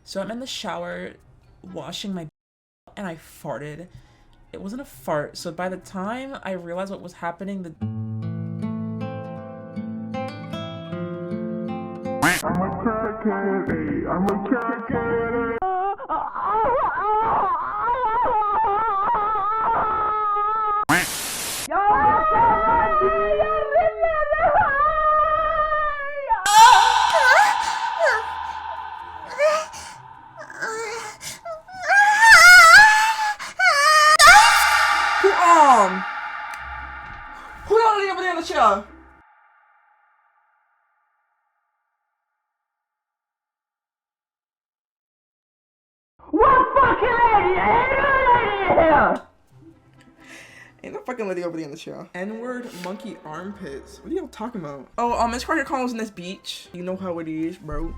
So I'm in the shower washing my and I farted. It wasn't a fart, so by the time I realized what was happening, I'm a crackhead, hey, I'm a crackhead. Who y'all leave over there in the chair? What fucking lady? Ain't no fucking lady over there in the chair. N-word monkey armpits. What are y'all talking about? Oh, it's CrackheadChroniclez in this beach. You know how it is, bro.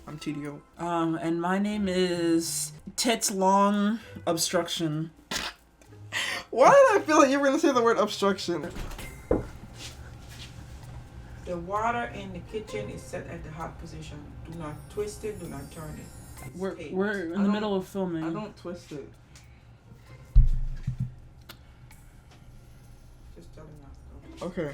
I'm TDO. and my name is Tits Long Obstruction. Why did I feel like you were gonna say the word obstruction? The water in the kitchen is set at the hot position. Do not twist it, do not turn it. We're in the middle of filming. I don't twist it. Just telling us. Okay.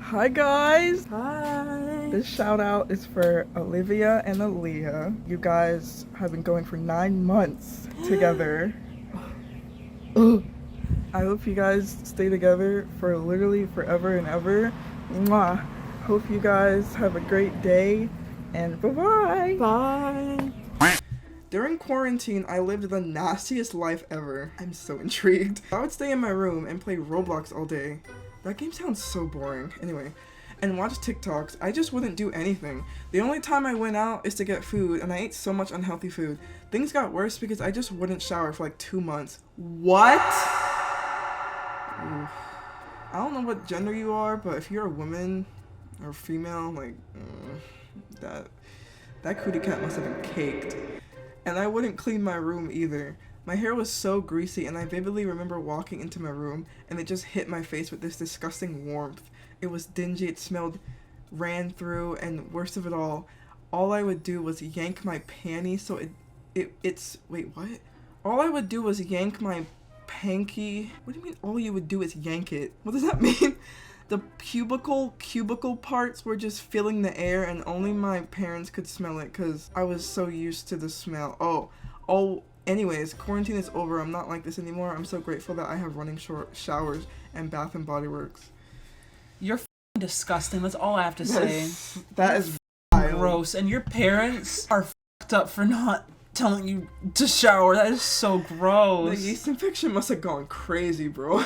Hi guys! Hi! This shout out is for Olivia and Aaliyah. You guys have been going for 9 months together. I hope you guys stay together for literally forever and ever. Mwah. Hope you guys have a great day and bye-bye. Bye! During quarantine, I lived the nastiest life ever. I'm so intrigued. I would stay in my room and play Roblox all day. That game sounds so boring. Anyway, and watch TikToks. I just wouldn't do anything. The only time I went out is to get food, and I ate so much unhealthy food. Things got worse because I just wouldn't shower for like 2 months. What? Oof. I don't know what gender you are, but if you're a woman or female, like, that cootie cat must have been caked. And I wouldn't clean my room either. My hair was so greasy, and I vividly remember walking into my room and it just hit my face with this disgusting warmth. It was dingy, it smelled ran through, and worst of it all I would do was yank my panties so it's wait, what? All I would do was yank my panky. What do you mean all you would do is yank it? What does that mean? The cubicle parts were just filling the air, and only my parents could smell it because I was so used to the smell. Anyways, quarantine is over. I'm not like this anymore. I'm so grateful that I have running showers and Bath and Body Works. You're f***ing disgusting. That's all I have to say. That is Gross. And your parents are f***ed up for not telling you to shower. That is so gross. The yeast infection must have gone crazy, bro.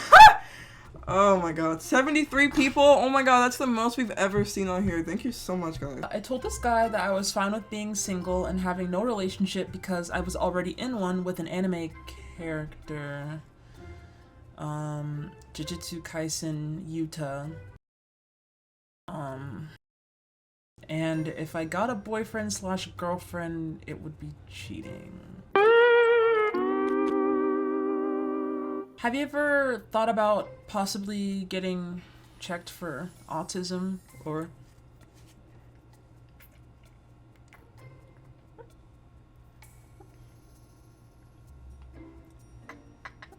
Oh my god. 73 people? Oh my god, that's the most we've ever seen on here. Thank you so much, guys. I told this guy that I was fine with being single and having no relationship because I was already in one with an anime character. Jujutsu Kaisen Yuta. And if I got a boyfriend/girlfriend, it would be cheating. Have you ever thought about possibly getting checked for autism or...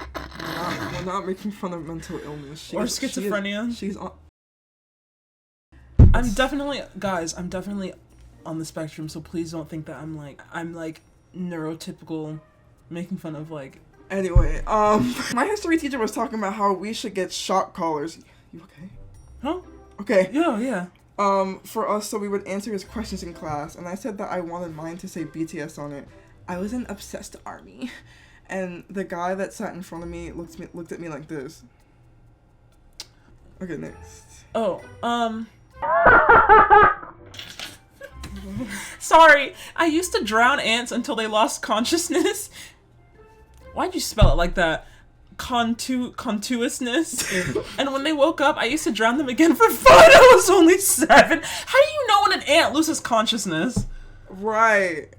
We're not making fun of mental illness. Or schizophrenia. She's on... I'm definitely on the spectrum, so please don't think that I'm like neurotypical, making fun of like... Anyway, my history teacher was talking about how we should get shock collars. You okay? Huh? Okay. Yeah. For us, so we would answer his questions in class, and I said that I wanted mine to say BTS on it. I was an obsessed ARMY, and the guy that sat in front of me looked at me like this. Okay, next. Oh, sorry, I used to drown ants until they lost consciousness. Why'd you spell it like that? Contuousness. And when they woke up, I used to drown them again for fun. I was only 7. How do you know when an ant loses consciousness? Right.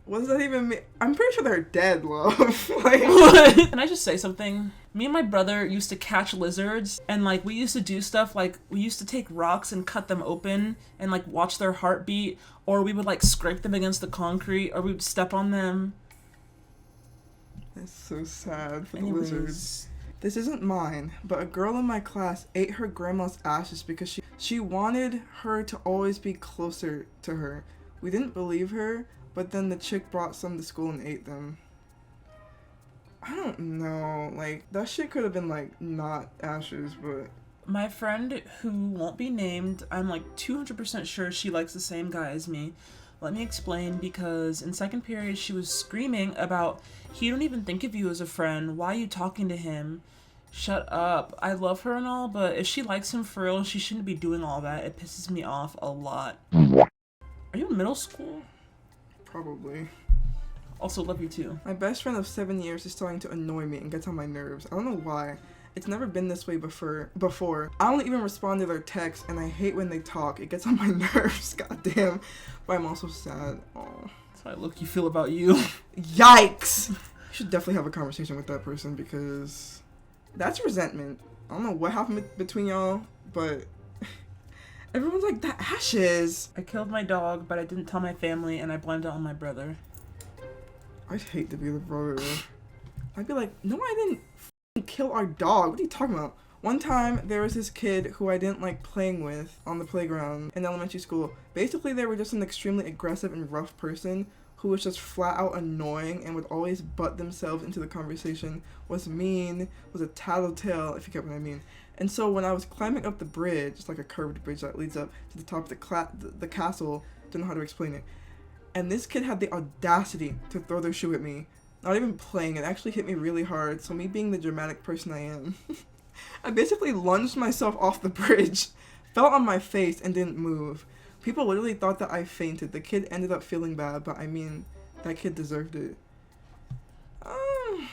What does that even mean? I'm pretty sure they're dead, love. Like, What? Can I just say something? Me and my brother used to catch lizards, and like we used to do stuff like we used to take rocks and cut them open and like watch their heartbeat, or we would like scrape them against the concrete, or we would step on them. That's so sad for Anyways. the lizards. This isn't mine, but a girl in my class ate her grandma's ashes because she wanted her to always be closer to her. We didn't believe her, but then the chick brought some to school and ate them. I don't know, like, that shit could have been, like, not ashes, but... My friend, who won't be named, I'm like 200% sure she likes the same guy as me. Let me explain, because in second period she was screaming about, he don't even think of you as a friend, why are you talking to him? Shut up. I love her and all, but if she likes him for real, she shouldn't be doing all that. It pisses me off a lot. Are you in middle school? Probably. Also, love you too. My best friend of 7 years is starting to annoy me and gets on my nerves. I don't know why. It's never been this way before. I don't even respond to their texts, and I hate when they talk. It gets on my nerves, goddamn. But I'm also sad. Oh. That's how I look you feel about you. Yikes! You should definitely have a conversation with that person because that's resentment. I don't know what happened between y'all, but everyone's like, that ashes. I killed my dog, but I didn't tell my family, and I blamed it on my brother. I'd hate to be the brother. I'd be like, no, I didn't kill our dog. What are you talking about? One time, there was this kid who I didn't like playing with on the playground in elementary school. Basically, they were just an extremely aggressive and rough person who was just flat out annoying and would always butt themselves into the conversation, was mean, was a tattletale, if you get what I mean. And so when I was climbing up the bridge, it's like a curved bridge that leads up to the top of the castle, don't know how to explain it, and this kid had the audacity to throw their shoe at me. Not even playing, it actually hit me really hard, so me being the dramatic person I am, I basically lunged myself off the bridge, fell on my face, and didn't move. People literally thought that I fainted. The kid ended up feeling bad, but I mean, that kid deserved it. I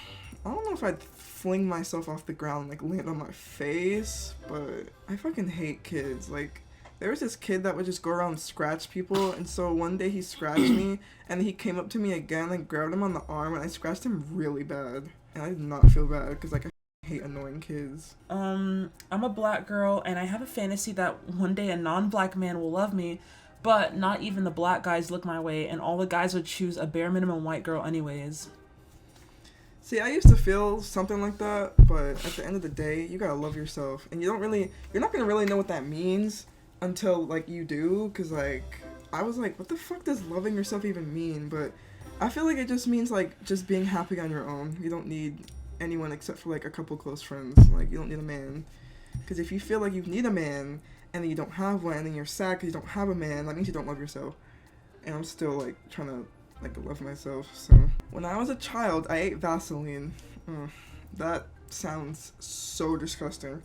don't know if I'd fling myself off the ground, like land on my face, but I fucking hate kids. Like, there was this kid that would just go around and scratch people, and so one day he scratched me, and he came up to me again and grabbed him on the arm, and I scratched him really bad. And I did not feel bad, because, like, I hate annoying kids. I'm a black girl, and I have a fantasy that one day a non-black man will love me, but not even the black guys look my way, and all the guys would choose a bare minimum white girl anyways. See, I used to feel something like that, but at the end of the day, you gotta love yourself, and you're not gonna really know what that means until, like, you do, because, like, I was like, what the fuck does loving yourself even mean? But I feel like it just means, like, just being happy on your own. You don't need anyone except for, like, a couple close friends. Like, you don't need a man. Because if you feel like you need a man, and then you don't have one, and then you're sad because you don't have a man, that means you don't love yourself. And I'm still, like, trying to, like, love myself, so. When I was a child, I ate Vaseline. That sounds so disgusting.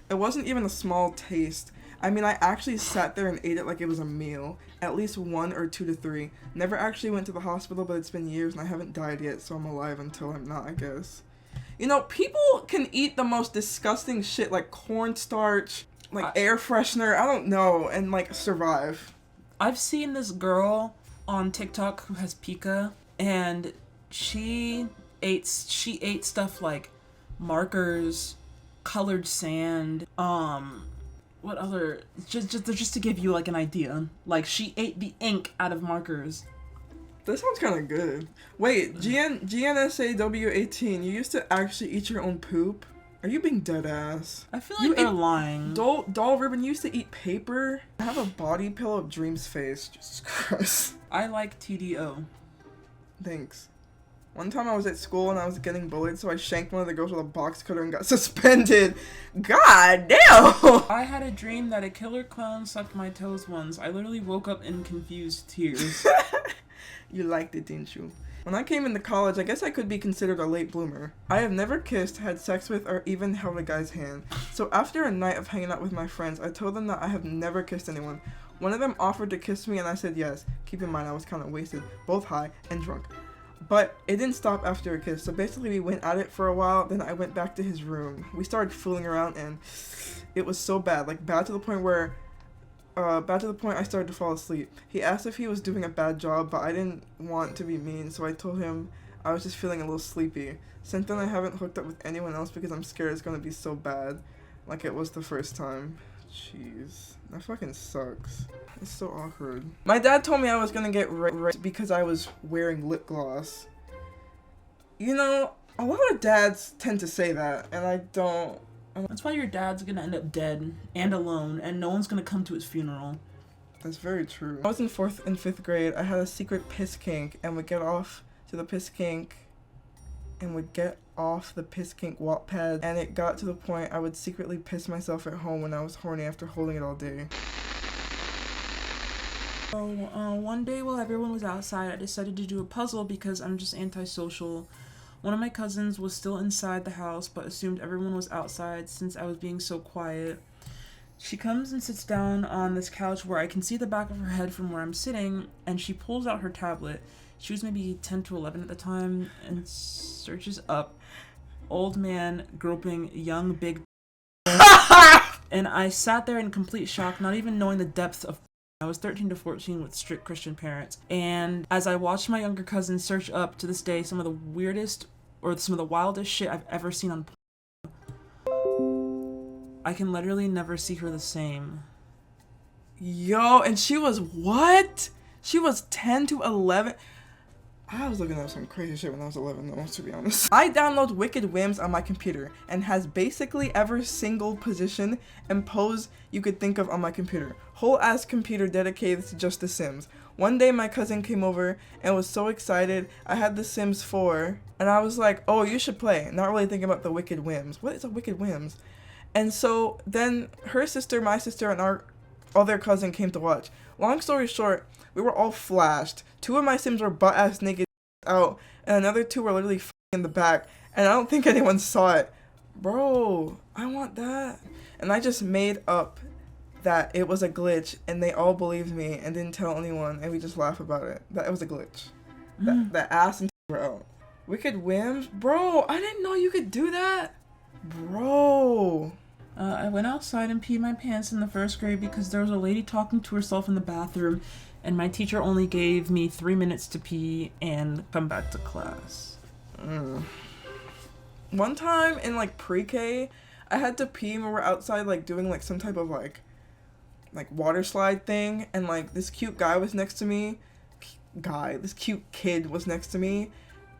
It wasn't even a small taste. I mean, I actually sat there and ate it like it was a meal. At least 1 or 2 to 3. Never actually went to the hospital, but it's been years and I haven't died yet, so I'm alive until I'm not, I guess. You know, people can eat the most disgusting shit like cornstarch, like air freshener, I don't know, and like survive. I've seen this girl on TikTok who has pica, and she ate stuff like markers, colored sand, what other, just to give you like an idea, like she ate the ink out of markers. That sounds kind of good. Wait, GNSAW18, you used to actually eat your own poop? Are you being dead ass? I feel like they're lying. Doll Ribbon, you used to eat paper? I have a body pillow of Dream's face. Jesus Christ. I like TDO. Thanks. One time I was at school and I was getting bullied, so I shanked one of the girls with a box cutter and got suspended. God damn! I had a dream that a killer clown sucked my toes once. I literally woke up in confused tears. You liked it, didn't you? When I came into college, I guess I could be considered a late bloomer. I have never kissed, had sex with, or even held a guy's hand. So after a night of hanging out with my friends, I told them that I have never kissed anyone. One of them offered to kiss me and I said yes. Keep in mind I was kind of wasted, both high and drunk. But it didn't stop after a kiss, so basically we went at it for a while, then I went back to his room. We started fooling around and it was so bad, like bad to the point I started to fall asleep. He asked if he was doing a bad job, but I didn't want to be mean, so I told him I was just feeling a little sleepy. Since then, I haven't hooked up with anyone else because I'm scared it's gonna be so bad, like it was the first time. Jeez, that fucking sucks. It's so awkward. My dad told me I was gonna get raped because I was wearing lip gloss. You know, a lot of dads tend to say that, and I don't. That's why your dad's gonna end up dead and alone, and no one's gonna come to his funeral. That's very true. I was in 4th and 5th grade. I had a secret piss kink and would get off to the piss kink Wattpad, and it got to the point I would secretly piss myself at home when I was horny after holding it all day. So, one day while everyone was outside, I decided to do a puzzle because I'm just antisocial. One of my cousins was still inside the house, but assumed everyone was outside since I was being so quiet. She comes and sits down on this couch where I can see the back of her head from where I'm sitting, and she pulls out her tablet. She was maybe 10 to 11 at the time, and searches up old man groping young big and I sat there in complete shock, not even knowing the depth of. I was 13 to 14 with strict Christian parents, and as I watched my younger cousin search up, to this day, some of the weirdest or some of the wildest shit I've ever seen on I can literally never see her the same. Yo, and she was what? She was 10 to 11. I was looking at some crazy shit when I was 11 though, to be honest. I download Wicked Whims on my computer and has basically every single position and pose you could think of on my computer. Whole ass computer dedicated to just The Sims. One day my cousin came over and was so excited. I had The Sims 4 and I was like, oh, you should play. Not really thinking about the Wicked Whims. What is a Wicked Whims? And so then her sister, my sister, and our other cousin came to watch. Long story short, we were all flashed. 2 of my Sims were butt-ass naked out, and another 2 were literally in the back, and I don't think anyone saw it. Bro, I want that. And I just made up that it was a glitch, and they all believed me and didn't tell anyone, and we just laugh about it. That it was a glitch. That ass and were out. Wicked Whims? Bro, I didn't know you could do that. Bro. I went outside and peed my pants in the 1st grade because there was a lady talking to herself in the bathroom, and my teacher only gave me 3 minutes to pee and come back to class. One time in like pre-K, I had to pee and we were outside like doing like some type of like water slide thing, and like this cute guy was next to me. This cute kid was next to me,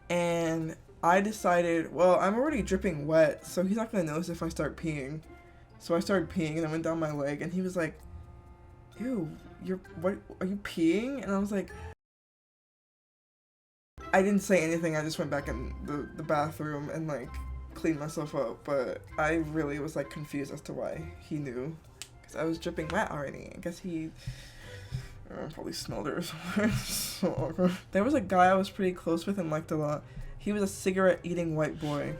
and I decided, well, I'm already dripping wet, so he's not gonna notice if I start peeing. So I started peeing and I went down my leg, and he was like, ew, what, are you peeing? And I was like, I didn't say anything, I just went back in the bathroom and like cleaned myself up, but I really was like confused as to why he knew, because I was dripping wet already. I guess he probably smelled it or something. So awkward. There was a guy I was pretty close with and liked a lot. He was a cigarette-eating white boy.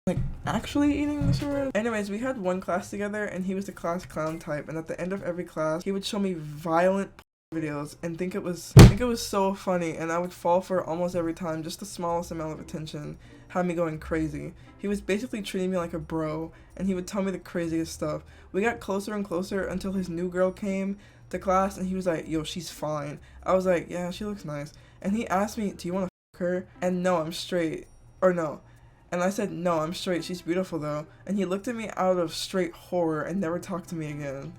Like, actually eating the cigarette? Anyways, we had one class together, and he was the class clown type, and at the end of every class, he would show me violent videos and think it was so funny, and I would fall for it almost every time. Just the smallest amount of attention had me going crazy. He was basically treating me like a bro, and he would tell me the craziest stuff. We got closer and closer until his new girl came to class, and he was like, yo, she's fine. I was like, yeah, she looks nice. And he asked me, do you want to f*** her? And no, I'm straight. Or no. And I said, no, I'm straight. She's beautiful, though. And he looked at me out of straight horror and never talked to me again.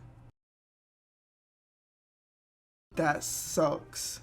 That sucks.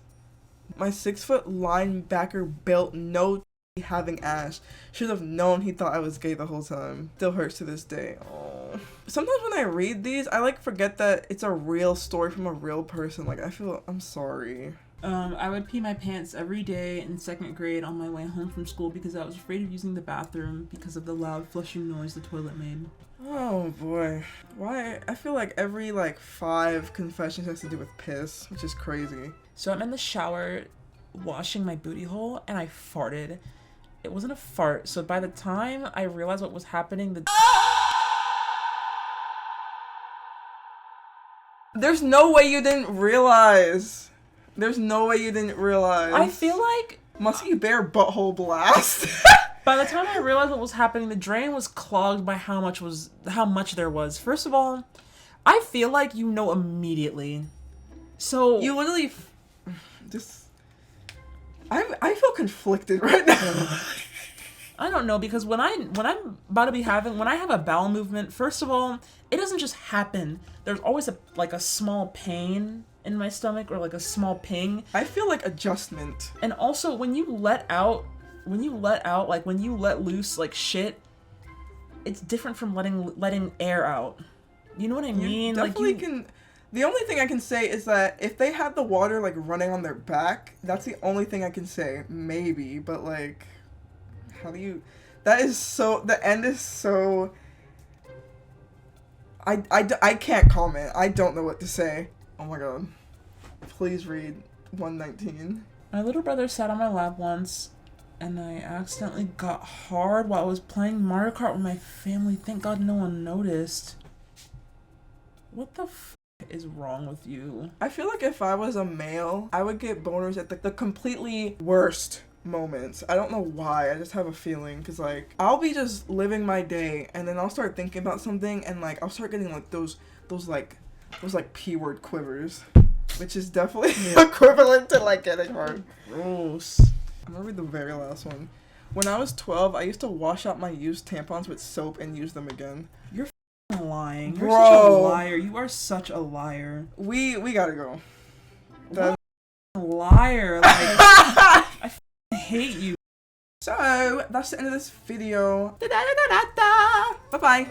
My 6-foot linebacker built no having ass should have known he thought I was gay the whole time. Still hurts to this day. Oh. Sometimes when I read these, I like forget that it's a real story from a real person. Like, I feel, I'm sorry. I would pee my pants every day in 2nd grade on my way home from school because I was afraid of using the bathroom because of the loud flushing noise the toilet made. Oh boy. Why? I feel like every 5 confessions has to do with piss, which is crazy. So I'm in the shower washing my booty hole and I farted. It wasn't a fart, so by the time I realized what was happening, There's no way you didn't realize. There's no way you didn't realize. I feel like Musky Bear butthole blast. by the time I realized what was happening, the drain was clogged by how much there was. First of all, I feel like you know immediately. So you literally just I feel conflicted right now. I don't know, because when I'm about to be when I have a bowel movement, first of all, it doesn't just happen. There's always a small pain in my stomach, or like a small ping. I feel like adjustment. And also when you let loose like shit, it's different from letting air out. You know what I mean? You definitely can. The only thing I can say is that if they had the water like running on their back, that's the only thing I can say. Maybe, but like, how do you? That is so. The end is so. I can't comment. I don't know what to say. Oh my god. Please read 119. My little brother sat on my lap once, and I accidentally got hard while I was playing Mario Kart with my family. Thank God no one noticed. What the f is wrong with you? I feel like if I was a male, I would get boners at the completely worst moments. I don't know why. I just have a feeling, because like I'll be just living my day, and then I'll start thinking about something, and like I'll start getting like those P-word quivers, which is definitely equivalent to like getting hard. Gross. I'm gonna read the very last one. When I was 12, I used to wash out my used tampons with soap and use them again. You're lying. You're Bro. such a liar. You are such a liar. We gotta go. What a liar. Like, I hate you. So that's the end of this video. Bye bye.